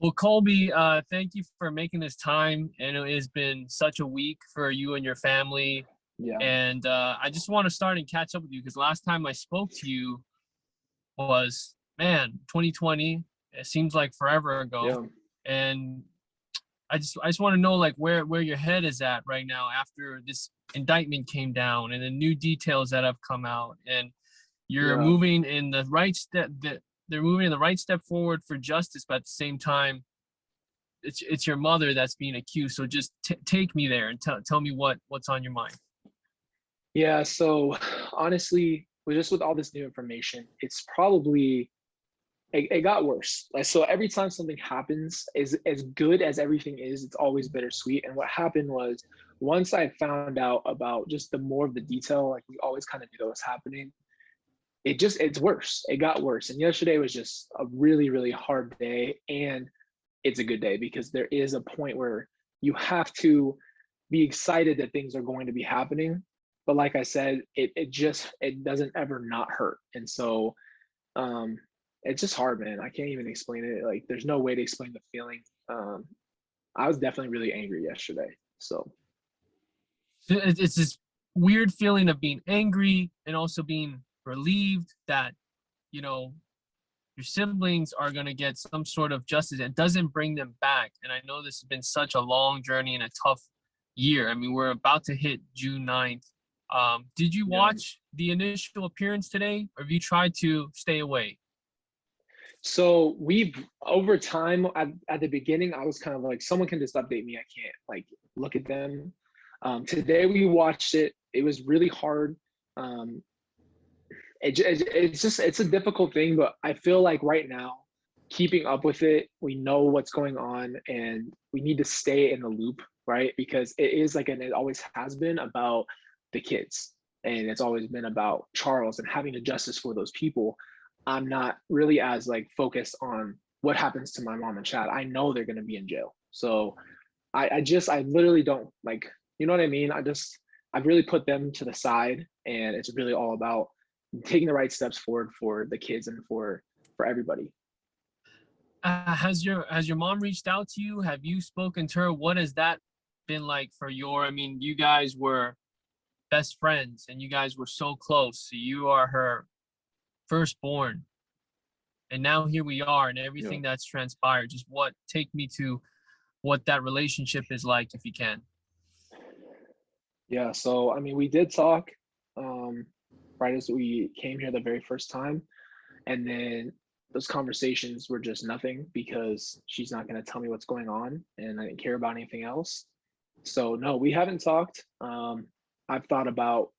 Well, Colby, thank you for making this time. And it has been such a week for you and your family. Yeah, And I just want to start and catch up with you because last time I spoke to you was, man, 2020. It seems like forever ago. yeah. And I just want to know like where your head is at right now after this indictment came down and the new details that have come out. And you're Yeah. moving in the right step that they're moving in the right step forward for justice, but at the same time it's your mother that's being accused. So just take me there and tell me what's on your mind. Yeah. So honestly, with all this new information, it's probably it got worse. Like, so every time something happens, as good as everything is, it's always bittersweet. And what happened was once I found out about just the more of the detail, like we always kind of knew that was happening, it's worse. It got worse. And yesterday was just a really, really hard day. And it's a good day because there is a point where you have to be excited that things are going to be happening. But like I said, it doesn't ever not hurt. And so um it's just hard, man. I can't even explain it. Like there's no way to explain the feeling. I was definitely really angry yesterday. So It's this weird feeling of being angry and also being relieved that you know your siblings are going to get some sort of justice. It doesn't bring them back. And I know this has been such a long journey and a tough year. I mean, we're about to hit June 9th. Did you yeah. watch the initial appearance today, or have you tried to stay away? So we've over time at the beginning, I was kind of like, someone can just update me. I can't like look at them. Today we watched it. It was really hard. Um, it's a difficult thing, but I feel like right now, keeping up with it, we know what's going on, and we need to stay in the loop, right? Because it is like, and it always has been about the kids, and it's always been about Charles and having the justice for those people. I'm not really as like focused on what happens to my mom and Chad. I know they're gonna be in jail, so I literally don't like, you know what I mean? I've really put them to the side, and it's really all about taking the right steps forward for the kids and for everybody. Has your mom reached out to you? Have you spoken to her? What has that been like for your? I mean, you guys were best friends and you guys were so close. So you are her firstborn, and now here we are, and Yeah. everything that's transpired. Just take me to what that relationship is like, if you can. Yeah. So I mean, we did talk um, right as we came here the very first time, and then those conversations were just nothing because she's not going to tell me what's going on, and I didn't care about anything else. So no, we haven't talked. I've thought about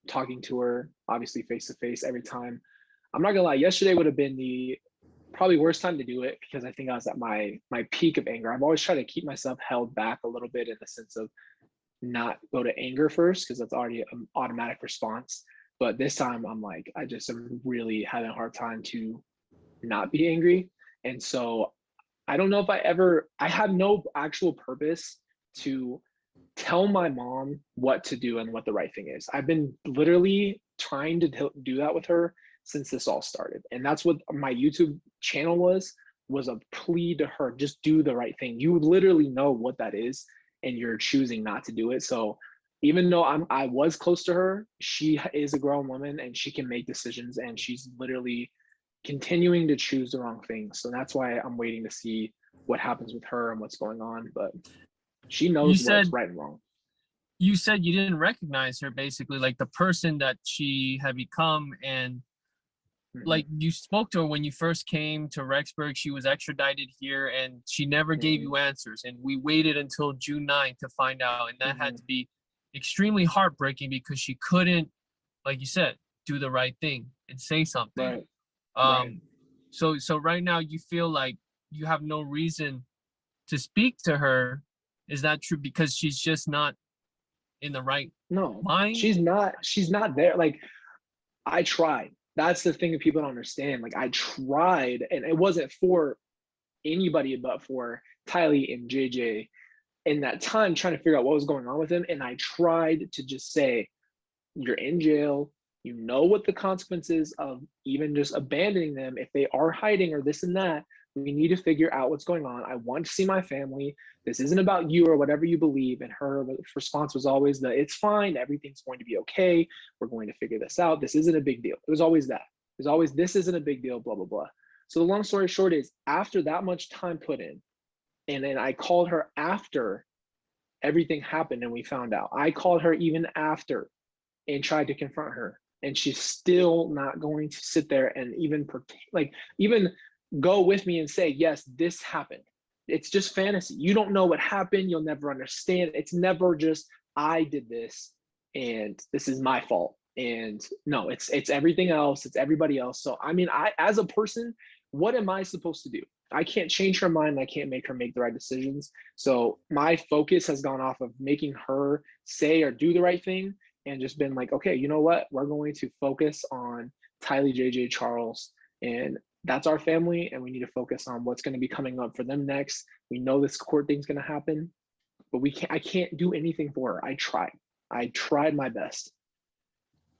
talking to her, obviously face to face every time. I'm not gonna lie, yesterday would have been the probably worst time to do it because I think I was at my peak of anger. I've always tried to keep myself held back a little bit in the sense of not go to anger first because that's already an automatic response. But this time I'm like, I just am really having a hard time to not be angry. And so I don't know if I have no actual purpose to tell my mom what to do and what the right thing is. I've been literally trying to do that with her since this all started. And that's what my YouTube channel was a plea to her, just do the right thing. You literally know what that is and you're choosing not to do it. So even though I was close to her, she is a grown woman and she can make decisions, and she's literally continuing to choose the wrong thing. So that's why I'm waiting to see what happens with her and what's going on. But she You knows what's said right and wrong. you said you didn't recognize her, basically, like the person that she had become. And Mm-hmm. like you spoke to her when you first came to Rexburg. She was extradited here and she never gave Mm-hmm. you answers. And we waited until June 9th to find out. And that had Mm-hmm. to be extremely heartbreaking because she couldn't, like you said, do the right thing and say something. Right. Right. Um, so right now you feel like you have no reason to speak to her. Is that true? Because she's just not in the right No, mind? she's not there. Like I tried. That's the thing that people don't understand. Like I tried, and it wasn't for anybody but for Tylee and JJ in that time trying to figure out what was going on with him. And I tried to just say, you're in jail. You know what the consequences of even just abandoning them if they are hiding or this and that. We need to figure out what's going on. I want to see my family. This isn't about you or whatever you believe. And her response was always it's fine. Everything's going to be okay. We're going to figure this out. This isn't a big deal. It was always that. It was always, this isn't a big deal, blah, blah, blah. So the long story short is, after that much time put in, and then I called her after everything happened and we found out. I called her even after and tried to confront her. And she's still not going to sit there and even go with me and say, yes, this happened. It's just fantasy. You don't know what happened. You'll never understand. It's never just, I did this and this is my fault. And no, it's everything else. It's everybody else. So, I mean, as a person, what am I supposed to do? I can't change her mind. I can't make her make the right decisions. So my focus has gone off of making her say or do the right thing, and just been like, okay, you know what? We're going to focus on Tylee, JJ, Charles, and that's our family. And we need to focus on what's going to be coming up for them next. We know this court thing's going to happen, but I can't do anything for her. I tried my best.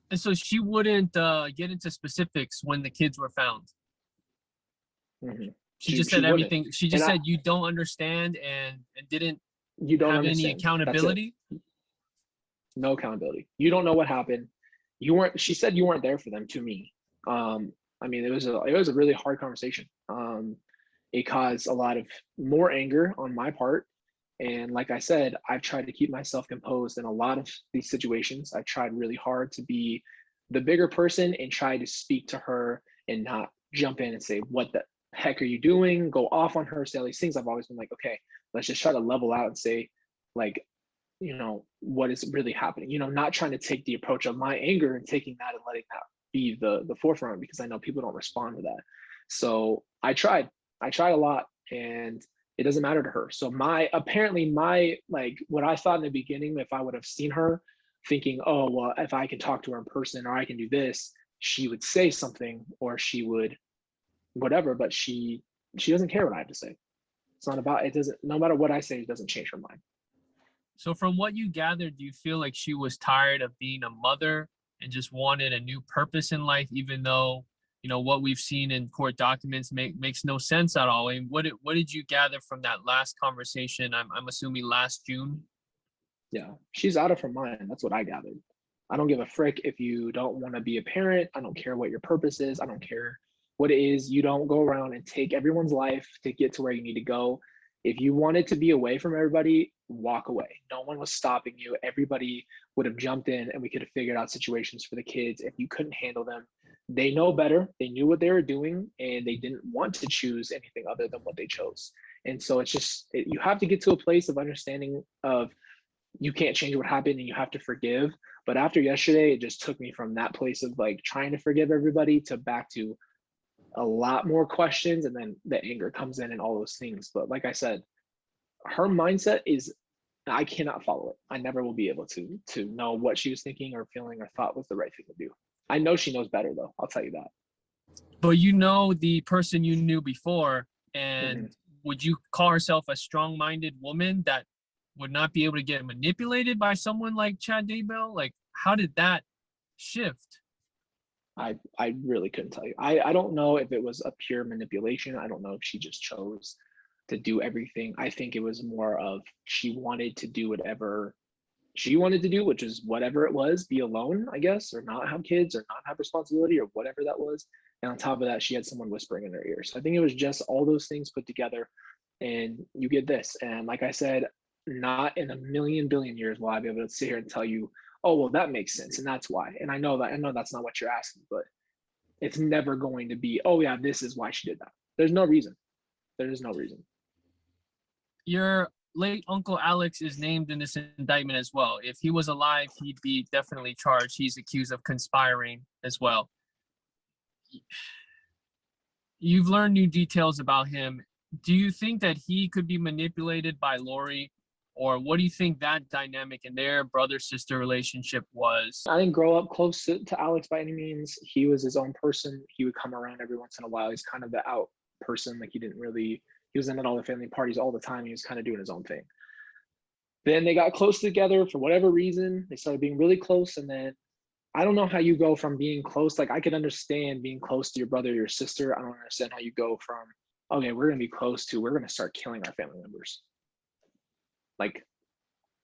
And so she wouldn't get into specifics when the kids were found. Mm-hmm. She just said everything. She just said you don't understand and didn't have any accountability. No accountability. You don't know what happened. She said you weren't there for them, to me. I mean, it was a really hard conversation. It caused a lot of more anger on my part. And like I said, I've tried to keep myself composed in a lot of these situations. I tried really hard to be the bigger person and try to speak to her and not jump in and say, what the heck are you doing? Go off on her, say all these things. I've always been like, okay, let's just try to level out and say, like, you know, what is really happening? You know, not trying to take the approach of my anger and taking that and letting that be the forefront, because I know people don't respond to that. So I tried a lot, and it doesn't matter to her. So apparently like what I thought in the beginning, if I would have seen her thinking, oh, well, if I can talk to her in person or I can do this, she would say something or she would whatever, but she doesn't care what I have to say. It's not about, it doesn't, no matter what I say, it doesn't change her mind. So from what you gathered, do you feel like she was tired of being a mother and just wanted a new purpose in life, even though, you know, what we've seen in court documents makes no sense at all? I mean, what did you gather from that last conversation? I'm assuming last June. Yeah, she's out of her mind. That's what I gathered. I don't give a frick if you don't want to be a parent. I don't care what your purpose is. I don't care what it is. You don't go around and take everyone's life to get to where you need to go. If you wanted to be away from everybody, walk away. No one was stopping you. Everybody would have jumped in and we could have figured out situations for the kids. If you couldn't handle them, they know better. They knew what they were doing and they didn't want to choose anything other than what they chose. And so it's just, you have to get to a place of understanding of, you can't change what happened and you have to forgive. But after yesterday, it just took me from that place of like trying to forgive everybody to back to a lot more questions, and then the anger comes in and all those things. But like I said, her mindset is, I cannot follow it. I never will be able to know what she was thinking or feeling or thought was the right thing to do. I know she knows better though, I'll tell you that. But you know the person you knew before, and would you call herself a strong-minded woman that would not be able to get manipulated by someone like Chad Daybell? Like, how did that shift? I really couldn't tell you. I don't know if it was a pure manipulation. I don't know if she just chose to do everything. I think it was more of she wanted to do whatever she wanted to do, which is whatever it was, be alone, I guess, or not have kids or not have responsibility or whatever that was. And on top of that, she had someone whispering in her ear. So I think it was just all those things put together and you get this. And like I said, not in a million billion years will I be able to sit here and tell you, oh, well, that makes sense. And that's why. And I know that's not what you're asking, but it's never going to be, oh yeah, this is why she did that. There's no reason. There is no reason. Your late uncle Alex is named in this indictment as well. If he was alive, he'd be definitely charged. He's accused of conspiring as well. You've learned new details about him. Do you think that he could be manipulated by Lori? Or what do you think that dynamic in their brother-sister relationship was? I didn't grow up close to Alex by any means. He was his own person. He would come around every once in a while. He's kind of the out person. Like he was in at all the family parties all the time. He was kind of doing his own thing. Then they got close together for whatever reason. They started being really close. And then I don't know how you go from being close. Like I could understand being close to your brother or your sister. I don't understand how you go from okay, we're going to be close to, we're going to start killing our family members. Like,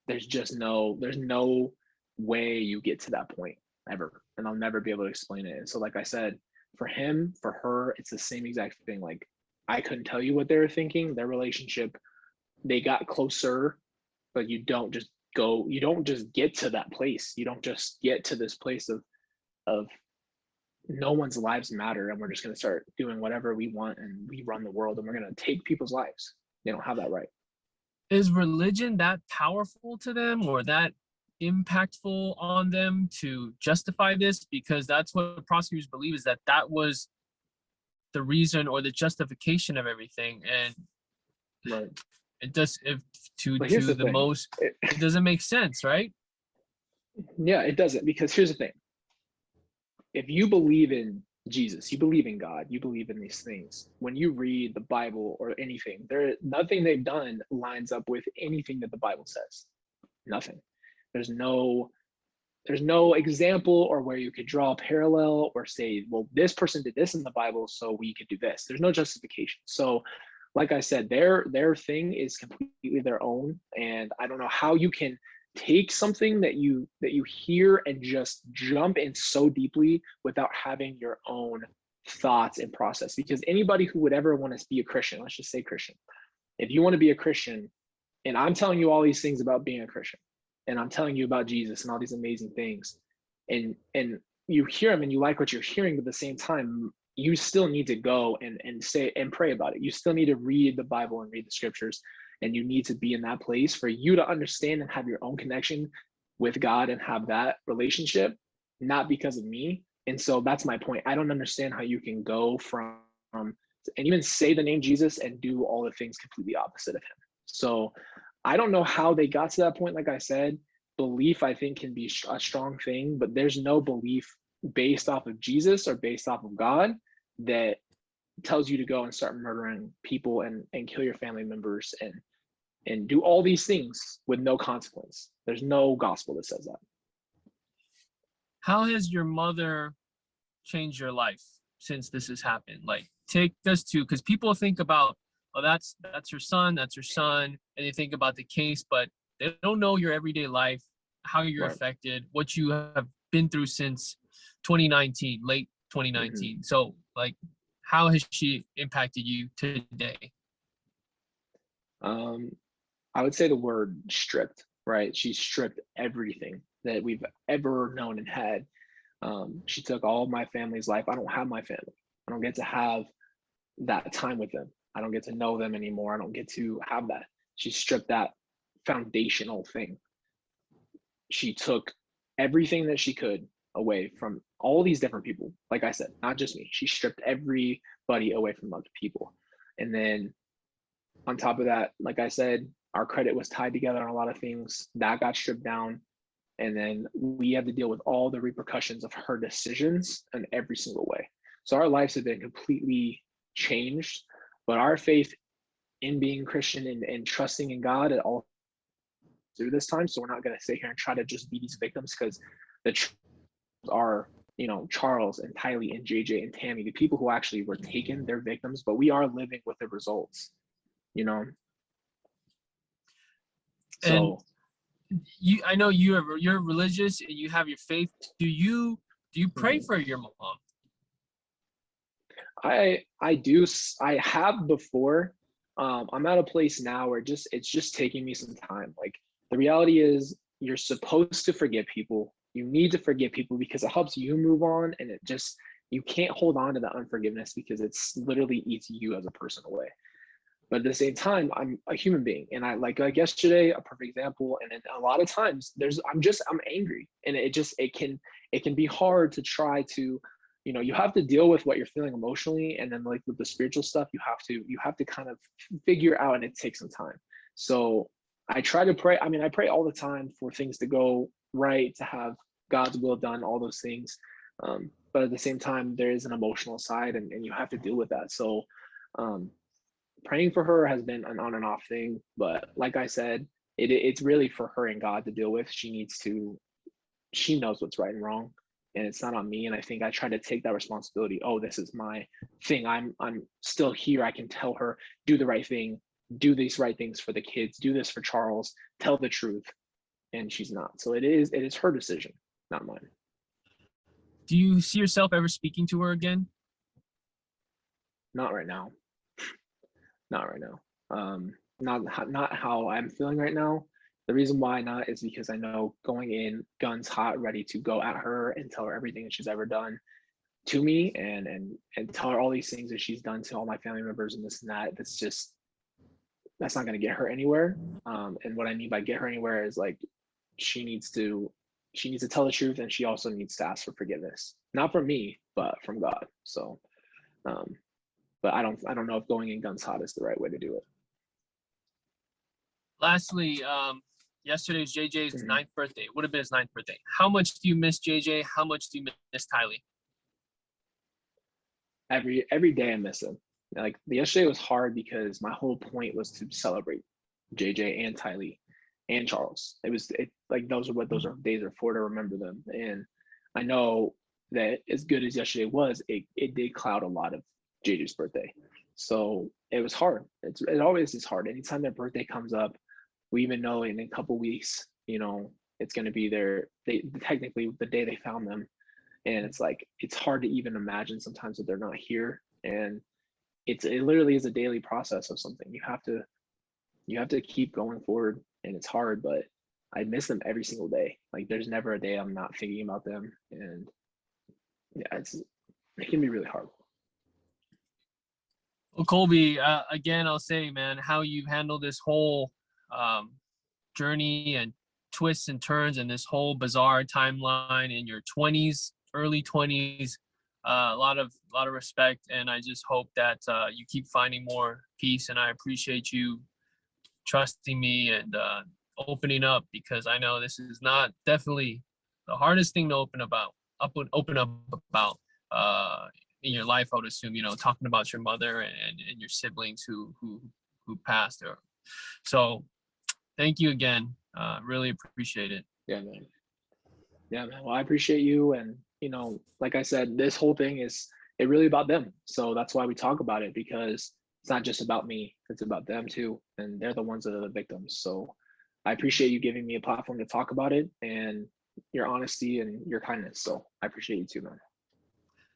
there's no way you get to that point ever. And I'll never be able to explain it. And so, like I said, for him, for her, it's the same exact thing. Like, I couldn't tell you what they were thinking. Their relationship, they got closer, but you don't just get to that place. You don't just get to this place of no one's lives matter and we're just going to start doing whatever we want and we run the world and we're going to take people's lives. They don't have that right. Is religion that powerful to them or that impactful on them to justify this? Because that's what prosecutors believe, is that that was the reason or the justification of everything. And Right. it does, if to But here's the the thing. most, it doesn't make sense, right? Yeah, it doesn't, because here's the thing. If you believe in Jesus, you believe in God, you believe in these things. When you read the Bible or anything, nothing they've done lines up with anything that the Bible says. Nothing. There's no example or where you could draw a parallel or say, well, this person did this in the Bible, so we could do this. There's no justification. So, like I said, their thing is completely their own, and I don't know how you can take something that you hear and just jump in so deeply without having your own thoughts and process. Because anybody who would ever want to be a Christian, let's just say Christian, if you want to be a Christian, and I'm telling you all these things about being a Christian, and I'm telling you about Jesus and all these amazing things, and you hear them and you like what you're hearing, but at the same time, you still need to go and say and pray about it. You still need to read the Bible and read the scriptures, and you need to be in that place for you to understand and have your own connection with God and have that relationship, not because of me. And so that's my point. I don't understand how you can go from and even say the name Jesus and do all the things completely opposite of him. So I don't know how they got to that point. Like I said, belief, I think, can be a strong thing, but there's no belief based off of Jesus or based off of God that tells you to go and start murdering people and kill your family members and do all these things with no consequence. There's no gospel that says that. How has your mother changed your life since this has happened? Like, take us to, because people think about, oh, that's her son, and they think about the case, but they don't know your everyday life, how you're Right. affected, what you have been through since 2019, late 2019. Mm-hmm. So, like, how has she impacted you today? I would say the word stripped, right? She stripped everything that we've ever known and had. She took all of my family's life. I don't have my family. I don't get to have that time with them. I don't get to know them anymore. I don't get to have that. She stripped that foundational thing. She took everything that she could away from all these different people. Like I said, not just me. She stripped everybody away from other people. And then on top of that, like I said, our credit was tied together on a lot of things. That got stripped down. And then we had to deal with all the repercussions of her decisions in every single way. So our lives have been completely changed, but our faith in being Christian and trusting in God at all through this time. So we're not going to sit here and try to just be these victims, because the are, Charles and Tylee and JJ and Tammy, the people who actually were taken, they're victims, but we are living with the results, And So I know you're religious and you have your faith. Do you pray mhm. for your mom? I do. I have before. I'm at a place now where it's just taking me some time. Like, the reality is, you're supposed to forgive people. You need to forgive people because it helps you move on, and you can't hold on to the unforgiveness because it's literally eats you as a person away. But at the same time, I'm a human being, and I like yesterday, a perfect example. And then a lot of times I'm angry, and it can be hard to try to, you have to deal with what you're feeling emotionally, and then, like, with the spiritual stuff, you have to kind of figure out, and it takes some time. So I try to pray. I mean, I pray all the time for things to go right, to have God's will done, all those things. But at the same time, there is an emotional side, and you have to deal with that. So praying for her has been an on and off thing, but like I said, it's really for her and God to deal with. She knows what's right and wrong, and it's not on me. And I think I try to take that responsibility. Oh, this is my thing. I'm still here. I can tell her, do the right thing, do these right things for the kids, do this for Charles, tell the truth. And she's not. So it is her decision, not mine. Do you see yourself ever speaking to her again? Not right now. Not right now. Not how I'm feeling right now. The reason why not is because I know going in guns hot, ready to go at her and tell her everything that she's ever done to me, and tell her all these things that she's done to all my family members and this and that. That's not going to get her anywhere. And what I mean by get her anywhere is like she needs to tell the truth, and she also needs to ask for forgiveness, not from me, but from God. So, but I don't know if going in guns hot is the right way to do it. Lastly, yesterday was JJ's Mhm. ninth birthday. It would have been his ninth birthday. How much do you miss JJ? How much do you miss Tylee? Every day I miss him. Like yesterday was hard because my whole point was to celebrate JJ and Tylee and Charles. Like those are what those are days are for, to remember them. And I know that as good as yesterday was, it did cloud a lot of JJ's birthday. So it was hard. It always is hard. Anytime their birthday comes up, we even know in a couple weeks, it's going to be technically the day they found them. And it's like, it's hard to even imagine sometimes that they're not here. And it literally is a daily process of something. You have to keep going forward, and it's hard, but I miss them every single day. Like there's never a day I'm not thinking about them. And yeah, it can be really hard. Well, Colby, again, I'll say, man, how you've handled this whole journey and twists and turns and this whole bizarre timeline in your 20s, early 20s. A lot of respect, and I just hope that you keep finding more peace. And I appreciate you trusting me and opening up, because I know this is not definitely the hardest thing to open up about in your life. I would assume, talking about your mother and your siblings who passed. So thank you again. Really appreciate it. Yeah, man. Yeah, man. Well, I appreciate you. And, like I said, this whole thing is really about them. So that's why we talk about it, because it's not just about me, it's about them too. And they're the ones that are the victims. So I appreciate you giving me a platform to talk about it, and your honesty and your kindness. So I appreciate you too, man.